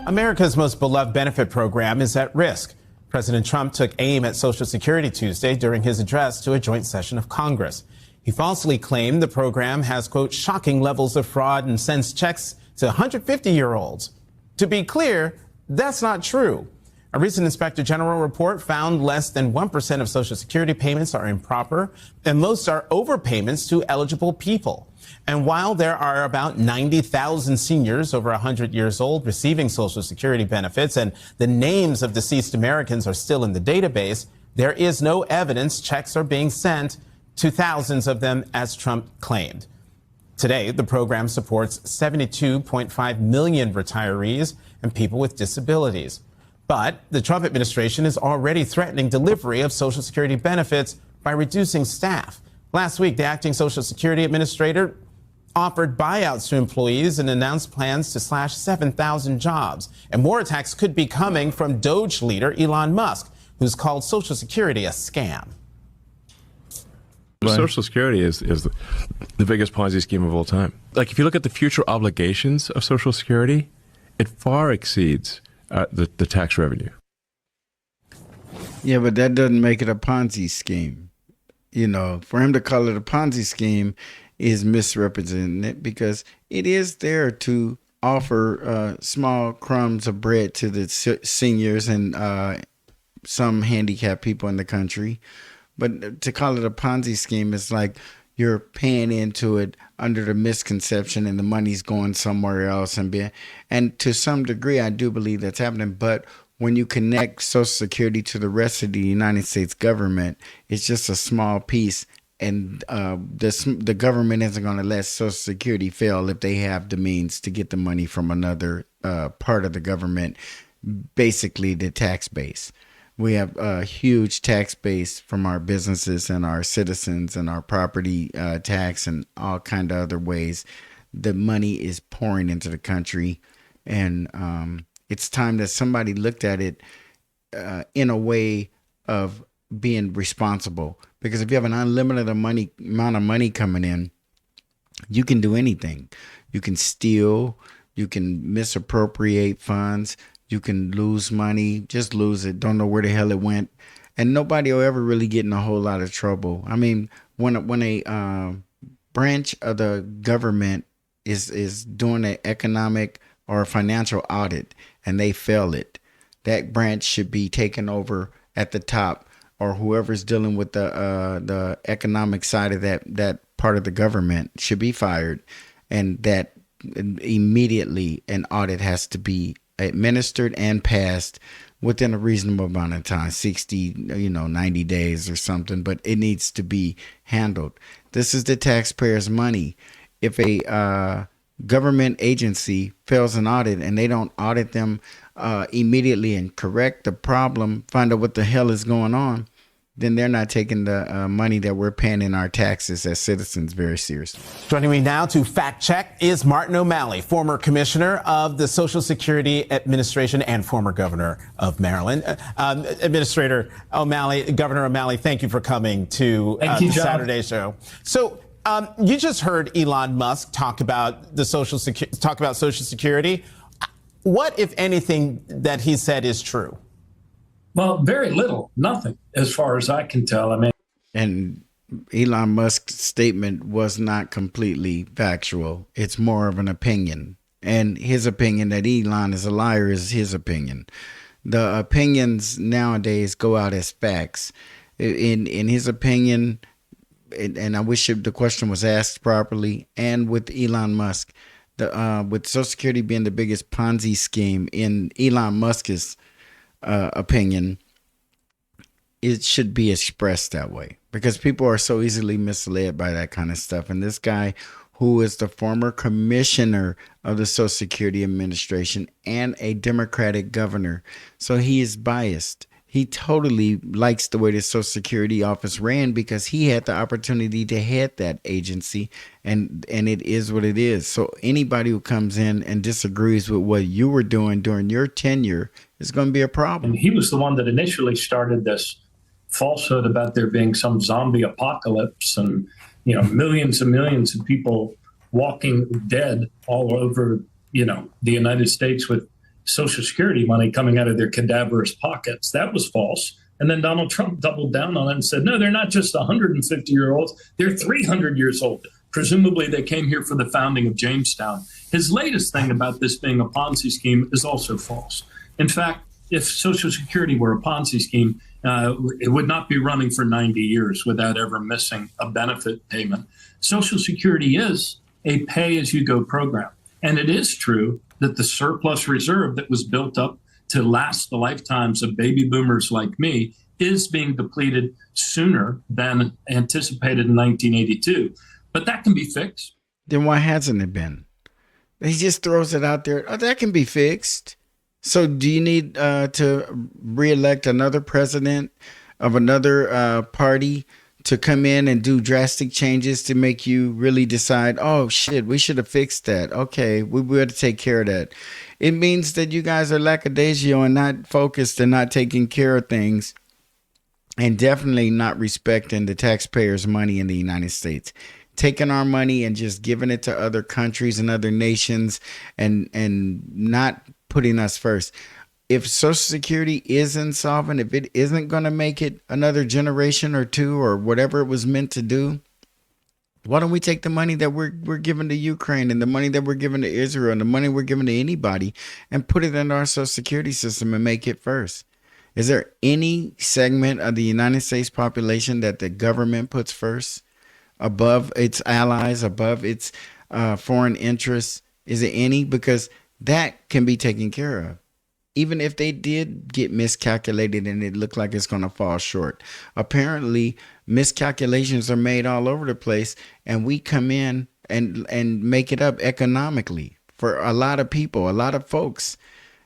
America's most beloved benefit program is at risk. President Trump took aim at Social Security Tuesday during his address to a joint session of Congress. He falsely claimed the program has, quote, shocking levels of fraud and sends checks to 150-year-olds. To be clear, that's not true. A recent Inspector General report found less than 1% of Social Security payments are improper, and most are overpayments to eligible people. And while there are about 90,000 seniors over 100 years old receiving Social Security benefits, and the names of deceased Americans are still in the database, there is no evidence checks are being sent to thousands of them, as Trump claimed. Today, the program supports 72.5 million retirees and people with disabilities. But the Trump administration is already threatening delivery of Social Security benefits by reducing staff. Last week, the acting Social Security administrator offered buyouts to employees and announced plans to slash 7,000 jobs. And more attacks could be coming from Doge leader Elon Musk, who's called Social Security a scam. Social Security is the biggest Ponzi scheme of all time. Like, if you look at the future obligations of Social Security, it far exceeds the tax revenue. Yeah, but that doesn't make it a Ponzi scheme. You know, for him to call it a Ponzi scheme is misrepresenting it, because it is there to offer small crumbs of bread to the seniors and some handicapped people in the country. But to call it a Ponzi scheme is like you're paying into it under the misconception and the money's going somewhere else. And to some degree, I do believe that's happening. But when you connect Social Security to the rest of the United States government, it's just a small piece. And the government isn't going to let Social Security fail if they have the means to get the money from another part of the government, basically the tax base. We have a huge tax base from our businesses and our citizens and our property tax and all kind of other ways. The money is pouring into the country, and it's time that somebody looked at it in a way of being responsible. Because if you have an unlimited amount of money coming in, you can do anything. You can steal, you can misappropriate funds, you can lose money, just lose it, don't know where the hell it went. And nobody will ever really get in a whole lot of trouble. I mean, when a branch of the government is doing an economic or a financial audit and they fail it, that branch should be taken over at the top, or whoever's dealing with the economic side of that part of the government should be fired, and that immediately an audit has to be administered and passed within a reasonable amount of time, 60, 90 days or something, but it needs to be handled. This is the taxpayers' money. If a government agency fails an audit and they don't audit them immediately and correct the problem, find out what the hell is going on, then they're not taking the money that we're paying in our taxes as citizens very seriously. Joining me now to fact check is Martin O'Malley, former commissioner of the Social Security Administration and former governor of Maryland. Administrator O'Malley, Governor O'Malley, thank you for coming to the Saturday show. So you just heard Elon Musk talk about Social Security. What, if anything, that he said is true? Well, very little, nothing, as far as I can tell. I mean, and Elon Musk's statement was not completely factual. It's more of an opinion. And his opinion that Elon is a liar is his opinion. The opinions nowadays go out as facts. In his opinion, and I wish the question was asked properly, and with Elon Musk, with Social Security being the biggest Ponzi scheme in Elon Musk's opinion, it should be expressed that way, because people are so easily misled by that kind of stuff. And this guy, who is the former commissioner of the Social Security Administration and a Democratic governor, so he is biased. He totally likes the way the Social Security office ran because he had the opportunity to head that agency, and it is what it is. So anybody who comes in and disagrees with what you were doing during your tenure is going to be a problem. And he was the one that initially started this falsehood about there being some zombie apocalypse and, millions and millions of people walking dead all over, the United States with Social Security money coming out of their cadaverous pockets. That was false. And then Donald Trump doubled down on it and said, no, they're not just 150-year-olds, they're 300 years old. Presumably, they came here for the founding of Jamestown. His latest thing about this being a Ponzi scheme is also false. In fact, if Social Security were a Ponzi scheme, it would not be running for 90 years without ever missing a benefit payment. Social Security is a pay-as-you-go program. And it is true that the surplus reserve that was built up to last the lifetimes of baby boomers like me is being depleted sooner than anticipated in 1982. But that can be fixed. Then why hasn't it been? He just throws it out there. Oh, that can be fixed. So do you need to reelect another president of another party to come in and do drastic changes to make you really decide, oh, shit, we should have fixed that. Okay, we better take care of that. It means that you guys are lackadaisical and not focused and not taking care of things, and definitely not respecting the taxpayers' money in the United States. Taking our money and just giving it to other countries and other nations and not putting us first. If Social Security is insolvent, if it isn't going to make it another generation or two or whatever it was meant to do, why don't we take the money that we're giving to Ukraine and the money that we're giving to Israel and the money we're giving to anybody and put it into our Social Security system and make it first? Is there any segment of the United States population that the government puts first, above its allies, above its foreign interests? Is it any? Because that can be taken care of. Even if they did get miscalculated and it looked like it's going to fall short. Apparently, miscalculations are made all over the place, and we come in and make it up economically for a lot of people, a lot of folks.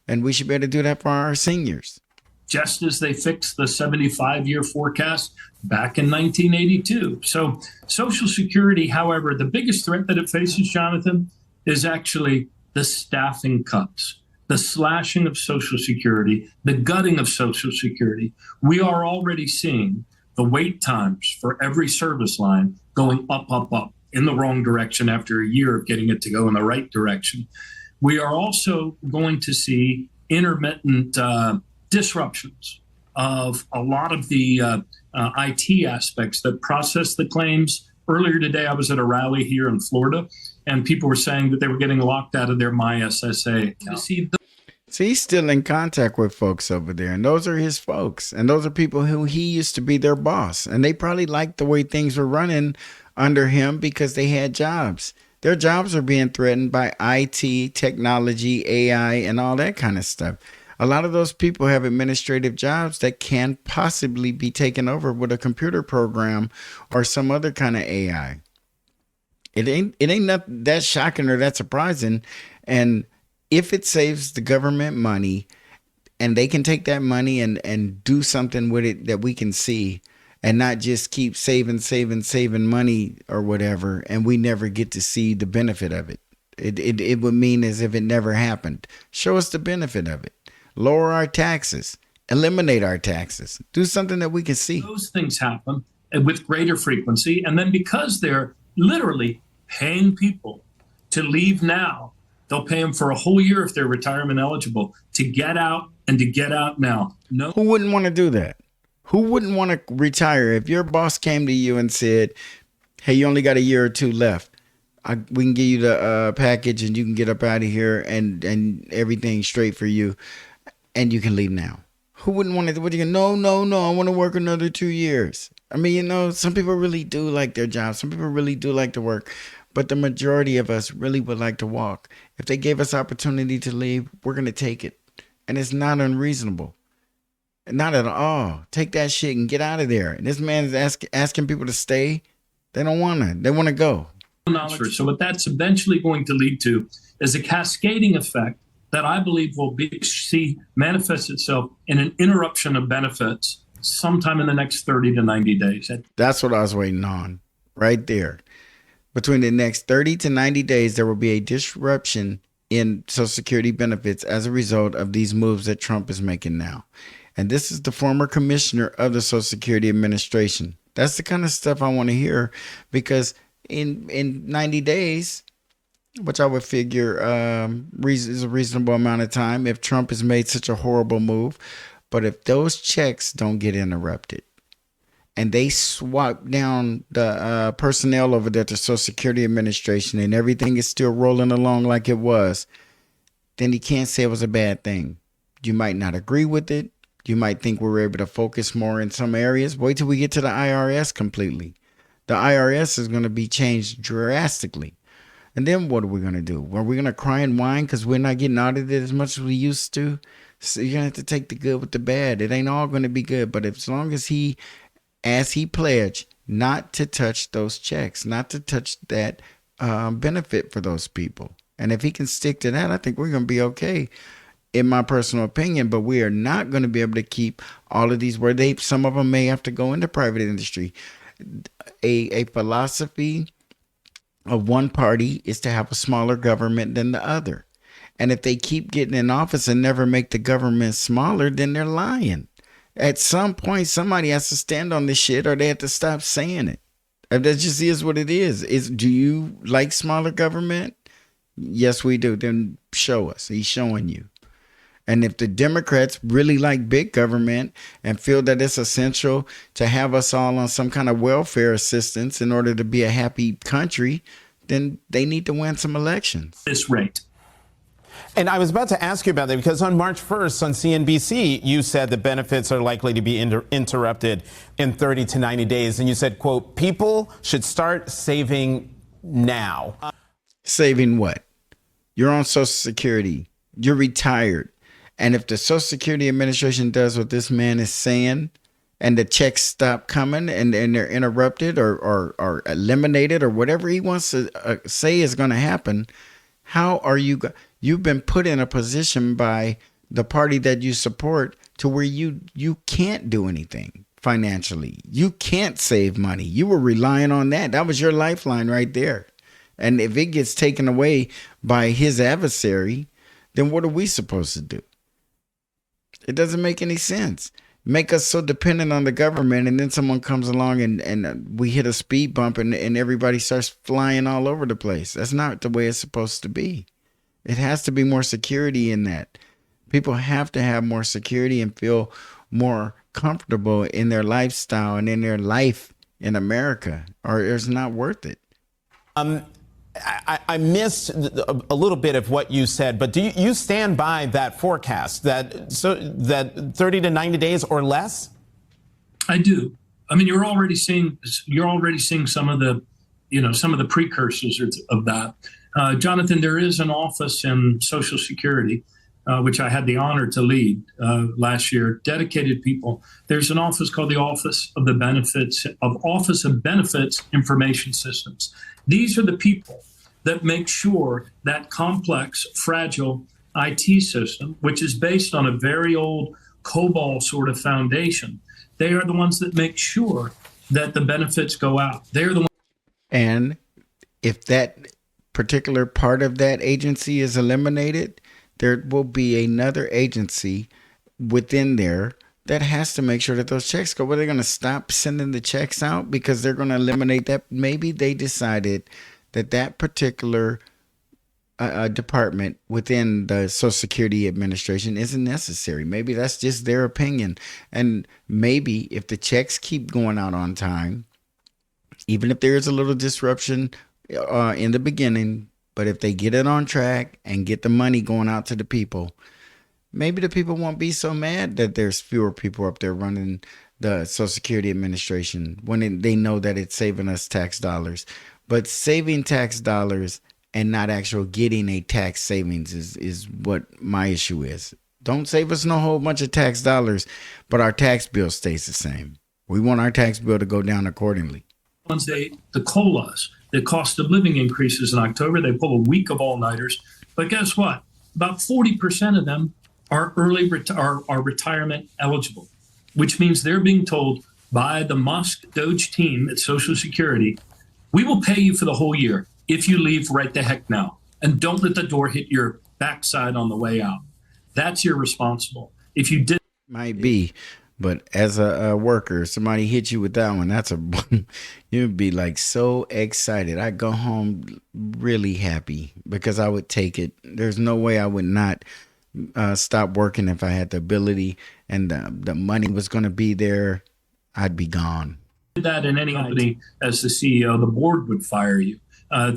And we should be able to do that for our seniors. Just as they fixed the 75-year forecast back in 1982. So Social Security, however, the biggest threat that it faces, Jonathan, is actually the staffing cuts, the slashing of Social Security, the gutting of Social Security. We are already seeing the wait times for every service line going up in the wrong direction after a year of getting it to go in the right direction. We are also going to see intermittent disruptions of a lot of the IT aspects that process the claims. Earlier today, I was at a rally here in Florida, and people were saying that they were getting locked out of their MySSA account. So he's still in contact with folks over there, and those are his folks, and those are people who he used to be their boss, and they probably liked the way things were running under him because they had jobs. Their jobs are being threatened by IT, technology, AI, and all that kind of stuff. A lot of those people have administrative jobs that can possibly be taken over with a computer program or some other kind of AI. It ain't nothing that shocking or that surprising. And if it saves the government money and they can take that money and do something with it that we can see and not just keep saving money or whatever, and we never get to see the benefit of it. It would mean as if it never happened. Show us the benefit of it. Lower our taxes, eliminate our taxes, do something that we can see. Those things happen with greater frequency. And then because they're literally paying people to leave now, they'll pay them for a whole year if they're retirement eligible to get out and to get out now. No. Who wouldn't want to do that? Who wouldn't want to retire if your boss came to you and said, hey, you only got a year or two left. We can give you the package and you can get up out of here and everything's straight for you. And you can leave now. Who wouldn't want to? What do you? No. I want to work another 2 years. I mean, some people really do like their jobs. Some people really do like to work, but the majority of us really would like to walk. If they gave us opportunity to leave, we're gonna take it, and it's not unreasonable, not at all. Take that shit and get out of there. And this man is asking people to stay. They don't wanna. They want to go. So what that's eventually going to lead to is a cascading effect that I believe will see manifest itself in an interruption of benefits sometime in the next 30 to 90 days. That's what I was waiting on right there. Between the next 30 to 90 days, there will be a disruption in Social Security benefits as a result of these moves that Trump is making now. And this is the former commissioner of the Social Security Administration. That's the kind of stuff I want to hear, because in 90 days, which I would figure is a reasonable amount of time if Trump has made such a horrible move. But if those checks don't get interrupted and they swap down the personnel over there to Social Security Administration and everything is still rolling along like it was, then he can't say it was a bad thing. You might not agree with it. You might think we were able to focus more in some areas. Wait till we get to the IRS completely. The IRS is going to be changed drastically. And then what are we going to do? Are we going to cry and whine because we're not getting audited as much as we used to? So you're going to have to take the good with the bad. It ain't all going to be good. But as long as as he pledged not to touch those checks, not to touch that benefit for those people. And if he can stick to that, I think we're going to be okay, in my personal opinion. But we are not going to be able to keep all of these where some of them may have to go into private industry. A philosophy of one party is to have a smaller government than the other. And if they keep getting in office and never make the government smaller, then they're lying. At some point, somebody has to stand on this shit or they have to stop saying it. That just is what it is. Do you like smaller government? Yes, we do. Then show us. He's showing you. And if the Democrats really like big government and feel that it's essential to have us all on some kind of welfare assistance in order to be a happy country, then they need to win some elections. This rate. And I was about to ask you about that because on March 1st on CNBC, you said the benefits are likely to be interrupted in 30 to 90 days. And you said, quote, people should start saving now. Saving what? You're on Social Security. You're retired. And if the Social Security Administration does what this man is saying and the checks stop coming and they're interrupted or eliminated or whatever he wants to say is going to happen, how are you? You've been put in a position by the party that you support to where you can't do anything financially. You can't save money. You were relying on that. That was your lifeline right there. And if it gets taken away by his adversary, then what are we supposed to do? It doesn't make any sense. Make us so dependent on the government, and then someone comes along and we hit a speed bump and everybody starts flying all over the place. That's not the way it's supposed to be. It has to be more security in that. People have to have more security and feel more comfortable in their lifestyle and in their life in America, or it's not worth it. I missed a little bit of what you said, but do you stand by that forecast that 30 to 90 days or less? I do. I mean, you're already seeing some of the precursors of that. Jonathan, there is an office in Social Security, which I had the honor to lead last year. Dedicated people. There's an office called the Office of Benefits Information Systems. These are the people that make sure that complex, fragile IT system, which is based on a very old COBOL sort of foundation, they are the ones that make sure that the benefits go out. They're the ones. And if that particular part of that agency is eliminated, there will be another agency within there that has to make sure that those checks go. Well, they're going to stop sending the checks out because they're going to eliminate that. Maybe they decided that particular department within the Social Security Administration isn't necessary. Maybe that's just their opinion. And maybe if the checks keep going out on time, even if there is a little disruption in the beginning, but if they get it on track and get the money going out to the people, maybe the people won't be so mad that there's fewer people up there running the Social Security Administration when they know that it's saving us tax dollars. But saving tax dollars and not actual getting a tax savings is what my issue is. Don't save us no whole bunch of tax dollars, but our tax bill stays the same. We want our tax bill to go down accordingly. The COLAs, the cost of living increases in October, they pull a week of all-nighters. But guess what? About 40% of them are are retirement eligible, which means they're being told by the Musk Doge team at Social Security, we will pay you for the whole year if you leave right the heck now. And don't let the door hit your backside on the way out. That's irresponsible. If you did. Might be. But as a worker, somebody hit you with that one, that's a you'd be like so excited. I'd go home really happy because I would take it. There's no way I would not stop working if I had the ability and the money was going to be there. I'd be gone. That in any company, as the CEO, the board would fire you.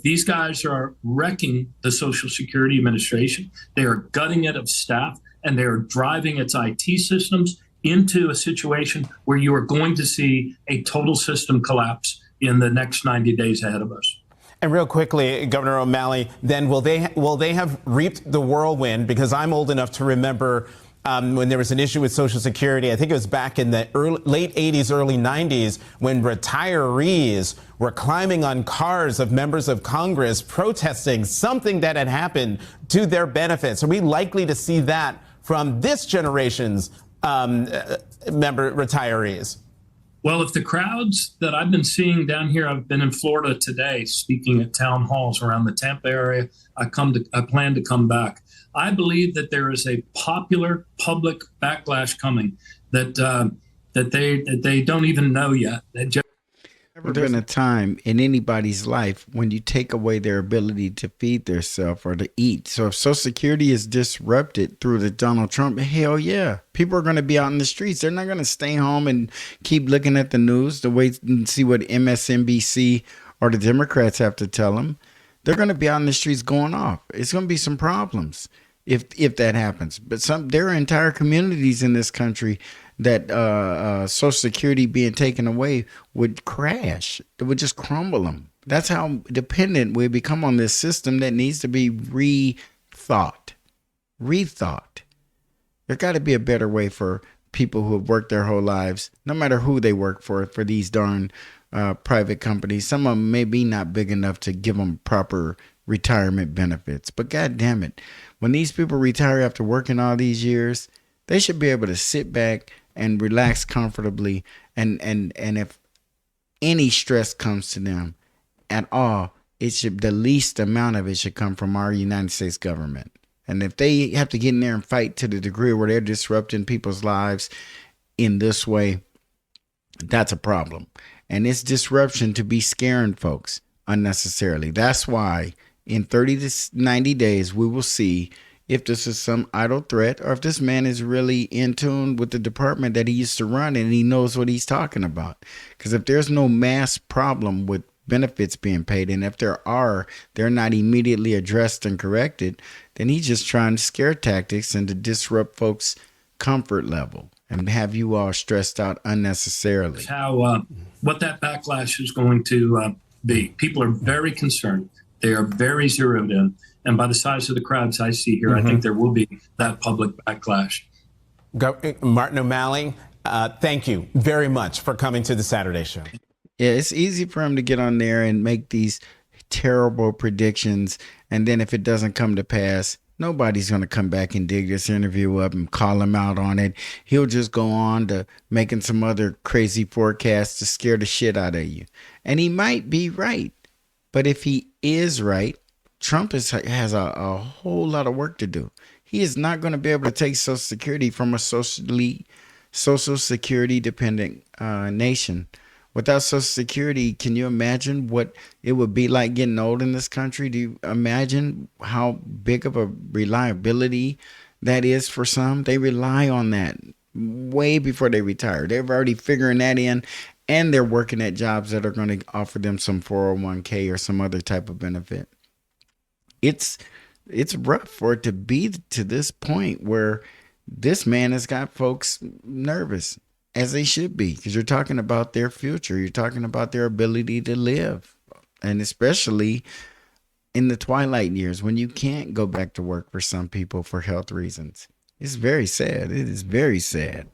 These guys are wrecking the Social Security Administration. They are gutting it of staff, and they are driving its IT systems into a situation where you are going to see a total system collapse in the next 90 days ahead of us. And real quickly, Governor O'Malley, then will they have reaped the whirlwind? Because I'm old enough to remember when there was an issue with Social Security. I think it was back in the late 80s, early 90s, when retirees were climbing on cars of members of Congress protesting something that had happened to their benefits. Are we likely to see that from this generation's retirees? Well, if the crowds that I've been seeing down here, I've been in Florida today speaking at town halls around the Tampa area. I plan to come back. I believe that there is a popular public backlash coming that they don't even know yet. Never been a time in anybody's life when you take away their ability to feed themselves or to eat. So if Social Security is disrupted through the Donald Trump, hell yeah. People are going to be out in the streets. They're not going to stay home and keep looking at the news to wait and see what MSNBC or the Democrats have to tell them. They're going to be out in the streets going off. It's going to be some problems if that happens. But there are entire communities in this country that Social Security being taken away would crash. It would just crumble them. That's how dependent we become on this system that needs to be rethought. There got to be a better way for people who have worked their whole lives, no matter who they work for these darn private companies. Some of them may be not big enough to give them proper retirement benefits. But God damn it, when these people retire after working all these years, they should be able to sit back and relax comfortably. And if any stress comes to them at all, the least amount of it should come from our United States government. And if they have to get in there and fight to the degree where they're disrupting people's lives in this way, that's a problem. And it's disruption to be scaring folks unnecessarily. That's why in 30 to 90 days, we will see if this is some idle threat or if this man is really in tune with the department that he used to run and he knows what he's talking about. Because if there's no mass problem with benefits being paid, and if they're not immediately addressed and corrected, then he's just trying scare tactics and to disrupt folks' comfort level and have you all stressed out unnecessarily. What that backlash is going to be. People are very concerned. They are very zeroed in. And by the size of the crowds I see here, I think there will be that public backlash. Martin O'Malley, thank you very much for coming to the Saturday Show. Yeah, it's easy for him to get on there and make these terrible predictions. And then if it doesn't come to pass, nobody's going to come back and dig this interview up and call him out on it. He'll just go on to making some other crazy forecasts to scare the shit out of you. And he might be right. But if he is right, Trump has a whole lot of work to do. He is not going to be able to take Social Security from a Social Security dependent nation. Without Social Security, can you imagine what it would be like getting old in this country? Do you imagine how big of a reliability that is for some? They rely on that way before they retire. They're already figuring that in, and they're working at jobs that are going to offer them some 401k or some other type of benefit. It's rough for it to be to this point where this man has got folks nervous, as they should be, because you're talking about their future. You're talking about their ability to live, and especially in the twilight years when you can't go back to work for some people for health reasons. It's very sad. It is very sad.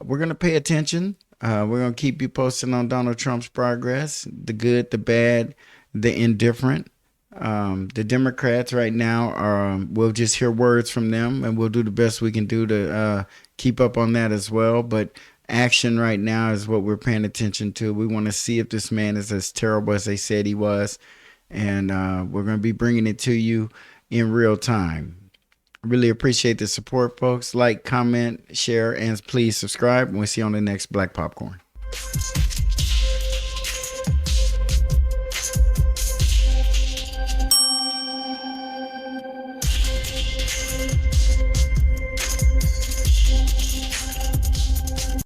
We're going to pay attention. We're going to keep you posted on Donald Trump's progress, the good, the bad, the indifferent. The Democrats right now we'll just hear words from them, and we'll do the best we can do to keep up on that as well. But action right now is what we're paying attention to. We want to see if this man is as terrible as they said he was, and we're going to be bringing it to you in real time. Really appreciate the support, folks. Like, comment, share, and please subscribe. And we'll see you on the next Black Popcorn.